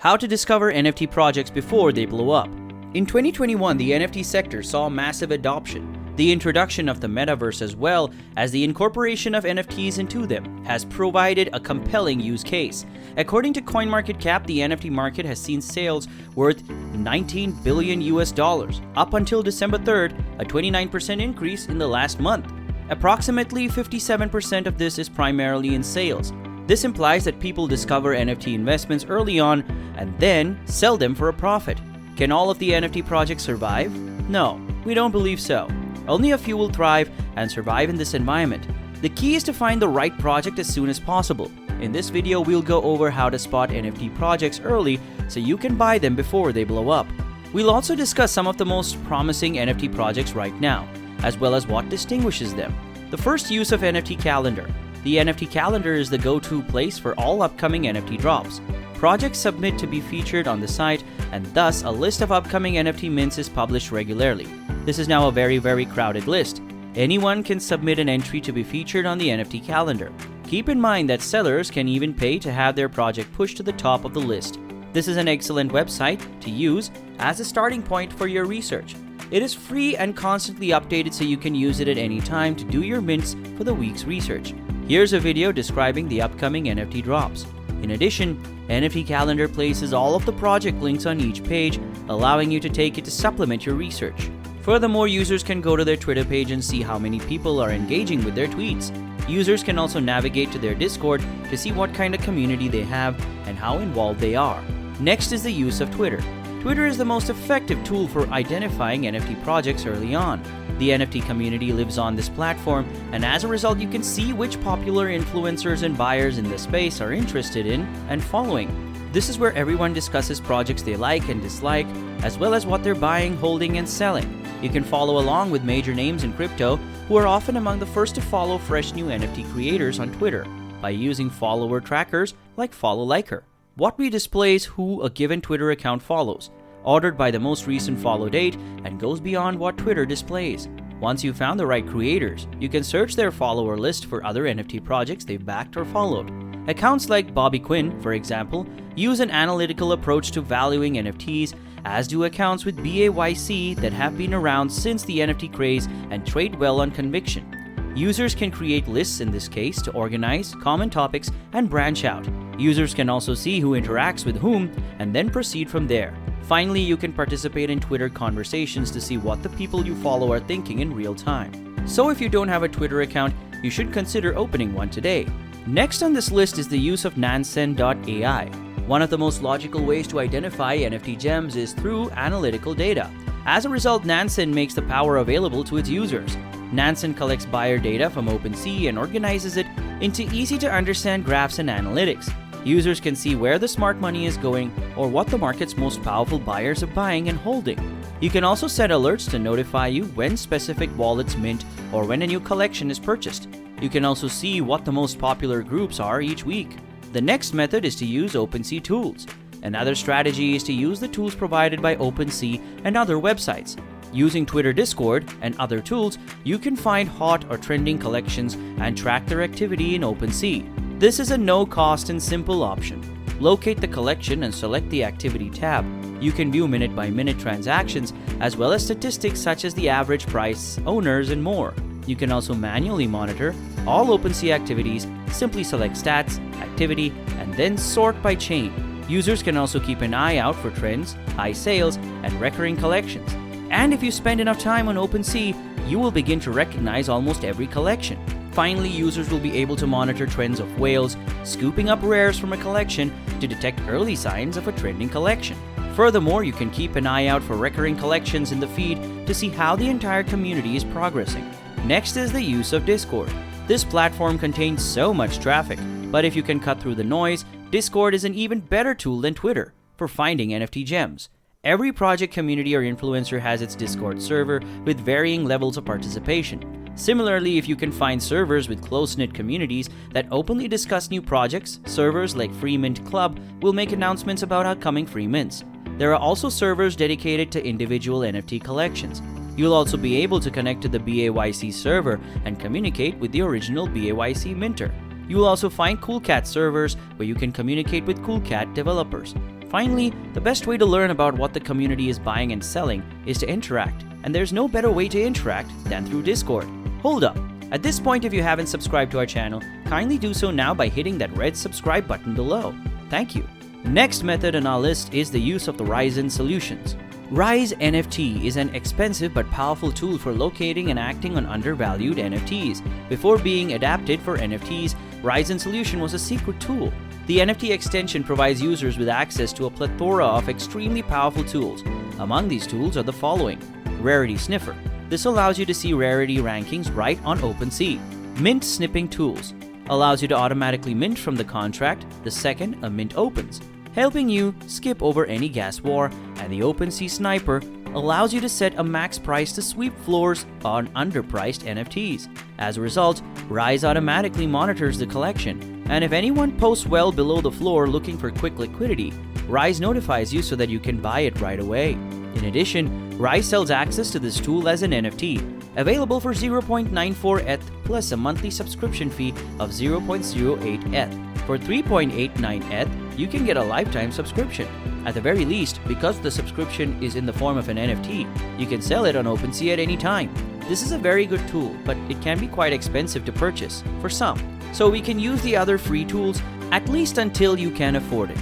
How to discover NFT projects before they blow up. In 2021, the NFT sector saw massive adoption. The introduction of the metaverse as well as the incorporation of NFTs into them has provided a compelling use case. According to CoinMarketCap, the NFT market has seen sales worth $19 billion up until December 3rd, a 29% increase in the last month. Approximately 57% of this is primarily in sales. This implies that people discover NFT investments early on and then sell them for a profit. Can all of the NFT projects survive? No, we don't believe so. Only a few will thrive and survive in this environment. The key is to find the right project as soon as possible. In this video, we'll go over how to spot NFT projects early so you can buy them before they blow up. We'll also discuss some of the most promising NFT projects right now, as well as what distinguishes them. The first, use of NFT Calendar. The NFT Calendar is the go-to place for all upcoming NFT drops. Projects submit to be featured on the site, and thus a list of upcoming NFT mints is published regularly. This is now a very crowded list. Anyone can submit an entry to be featured on the NFT Calendar. Keep in mind that sellers can even pay to have their project pushed to the top of the list. This is an excellent website to use as a starting point for your research. It is free and constantly updated, so you can use it at any time to do your mints for the week's research. Here's a video describing the upcoming NFT drops. In addition, NFT Calendar places all of the project links on each page, allowing you to take it to supplement your research. Furthermore, users can go to their Twitter page and see how many people are engaging with their tweets. Users can also navigate to their Discord to see what kind of community they have and how involved they are. Next is the use of Twitter. Twitter is the most effective tool for identifying NFT projects early on. The NFT community lives on this platform, and as a result, you can see which popular influencers and buyers in the space are interested in and following. This is where everyone discusses projects they like and dislike, as well as what they're buying, holding, and selling. You can follow along with major names in crypto who are often among the first to follow fresh new NFT creators on Twitter by using follower trackers like Follow Liker. What we display is who a given Twitter account follows, ordered by the most recent follow date, and goes beyond what Twitter displays. Once you've found the right creators, you can search their follower list for other NFT projects they've backed or followed. Accounts like Bobby Quinn, for example, use an analytical approach to valuing NFTs, as do accounts with BAYC that have been around since the NFT craze and trade well on conviction. Users can create lists in this case to organize common topics and branch out. Users can also see who interacts with whom and then proceed from there. Finally, you can participate in Twitter conversations to see what the people you follow are thinking in real time. So if you don't have a Twitter account, you should consider opening one today. Next on this list is the use of Nansen.ai. One of the most logical ways to identify NFT gems is through analytical data. As a result, Nansen makes the power available to its users. Nansen collects buyer data from OpenSea and organizes it into easy-to-understand graphs and analytics. Users can see where the smart money is going or what the market's most powerful buyers are buying and holding. You can also set alerts to notify you when specific wallets mint or when a new collection is purchased. You can also see what the most popular groups are each week. The next method is to use OpenSea tools. Another strategy is to use the tools provided by OpenSea and other websites. Using Twitter Discord and other tools, you can find hot or trending collections and track their activity in OpenSea. This is a no-cost and simple option. Locate the collection and select the Activity tab. You can view minute-by-minute transactions as well as statistics such as the average price, owners, and more. You can also manually monitor all OpenSea activities. Simply select Stats, Activity, and then sort by chain. Users can also keep an eye out for trends, high sales, and recurring collections. And if you spend enough time on OpenSea, you will begin to recognize almost every collection. Finally, users will be able to monitor trends of whales, scooping up rares from a collection to detect early signs of a trending collection. Furthermore, you can keep an eye out for recurring collections in the feed to see how the entire community is progressing. Next is the use of Discord. This platform contains so much traffic, but if you can cut through the noise, Discord is an even better tool than Twitter for finding NFT gems. Every project, community, or influencer has its Discord server with varying levels of participation. Similarly, if you can find servers with close-knit communities that openly discuss new projects, servers like Free Mint Club will make announcements about upcoming free mints. There are also servers dedicated to individual NFT collections. You'll also be able to connect to the BAYC server and communicate with the original BAYC minter. You will also find CoolCat servers where you can communicate with CoolCat developers. Finally, the best way to learn about what the community is buying and selling is to interact, and there's no better way to interact than through Discord. Hold up! At this point, if you haven't subscribed to our channel, kindly do so now by hitting that red subscribe button below. Thank you. Next method on our list is the use of the Ryze solutions. Ryze NFT is an expensive but powerful tool for locating and acting on undervalued NFTs. Before being adapted for NFTs, Ryze solution was a secret tool. The NFT extension provides users with access to a plethora of extremely powerful tools. Among these tools are the following: Rarity Sniffer. This allows you to see rarity rankings right on OpenSea. Mint Snipping Tools allows you to automatically mint from the contract the second a mint opens, helping you skip over any gas war. And the OpenSea Sniper allows you to set a max price to sweep floors on underpriced NFTs. As a result, Ryze automatically monitors the collection, and if anyone posts well below the floor looking for quick liquidity, Ryze notifies you so that you can buy it right away. In addition, Ryze sells access to this tool as an NFT, available for 0.94 ETH plus a monthly subscription fee of 0.08 ETH. For 3.89 ETH, you can get a lifetime subscription. At the very least, because the subscription is in the form of an NFT, you can sell it on OpenSea at any time. This is a very good tool, but it can be quite expensive to purchase for some. So we can use the other free tools at least until you can afford it.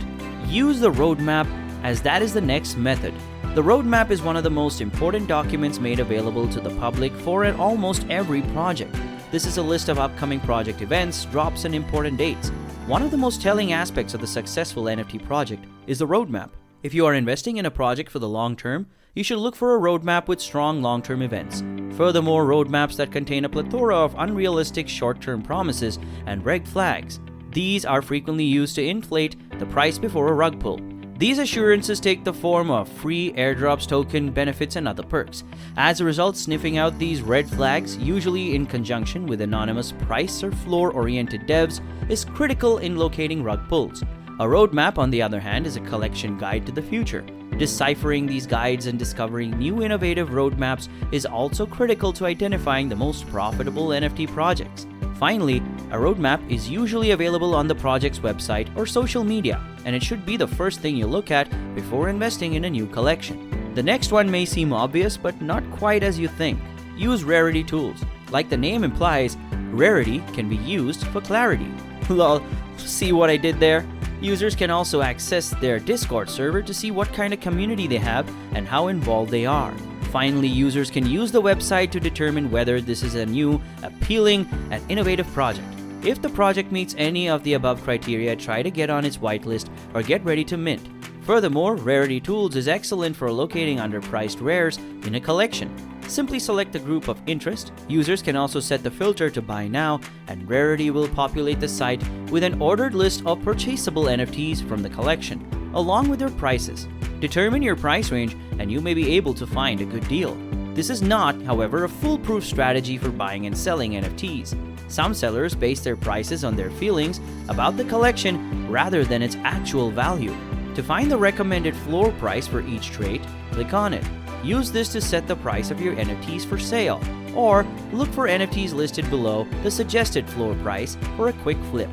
Use the roadmap, as that is the next method. The roadmap is one of the most important documents made available to the public for almost every project. This is a list of upcoming project events, drops, and important dates. One of the most telling aspects of the successful NFT project is the roadmap. If you are investing in a project for the long term, you should look for a roadmap with strong long-term events. Furthermore, roadmaps that contain a plethora of unrealistic short-term promises and red flags. These are frequently used to inflate the price before a rug pull. These assurances take the form of free airdrops, token benefits, and other perks. As a result, sniffing out these red flags, usually in conjunction with anonymous price or floor-oriented devs, is critical in locating rug pulls. A roadmap, on the other hand, is a collection guide to the future. Deciphering these guides and discovering new innovative roadmaps is also critical to identifying the most profitable NFT projects. Finally, a roadmap is usually available on the project's website or social media, and it should be the first thing you look at before investing in a new collection. The next one may seem obvious, but not quite as you think. Use Rarity Tools. Like the name implies, rarity can be used for clarity. Lol, see what I did there? Users can also access their Discord server to see what kind of community they have and how involved they are. Finally, users can use the website to determine whether this is a new, appealing, and innovative project. If the project meets any of the above criteria, try to get on its whitelist or get ready to mint. Furthermore, Rarity Tools is excellent for locating underpriced rares in a collection. Simply select the group of interest. Users can also set the filter to buy now, and Rarity will populate the site with an ordered list of purchasable NFTs from the collection, along with their prices. Determine your price range and you may be able to find a good deal. This is not, however, a foolproof strategy for buying and selling NFTs. Some sellers base their prices on their feelings about the collection rather than its actual value. To find the recommended floor price for each trait, click on it. Use this to set the price of your NFTs for sale, or look for NFTs listed below the suggested floor price for a quick flip.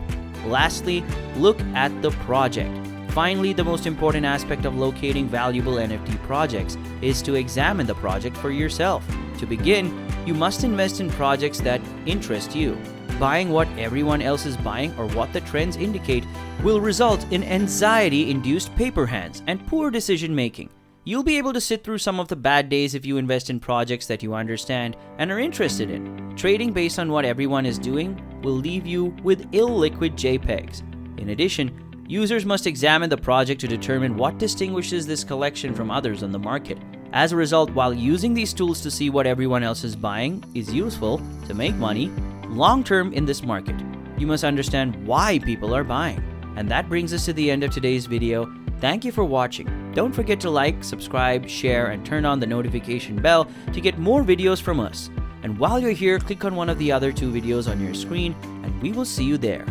Lastly, look at the project. Finally, the most important aspect of locating valuable NFT projects is to examine the project for yourself. To begin, you must invest in projects that interest you. Buying what everyone else is buying or what the trends indicate will result in anxiety-induced paper hands and poor decision-making. You'll be able to sit through some of the bad days if you invest in projects that you understand and are interested in. Trading based on what everyone is doing will leave you with illiquid JPEGs. In addition, users must examine the project to determine what distinguishes this collection from others on the market. As a result, while using these tools to see what everyone else is buying is useful to make money long-term in this market, you must understand why people are buying. And that brings us to the end of today's video. Thank you for watching. Don't forget to like, subscribe, share, and turn on the notification bell to get more videos from us. And while you're here, click on one of the other two videos on your screen, and we will see you there.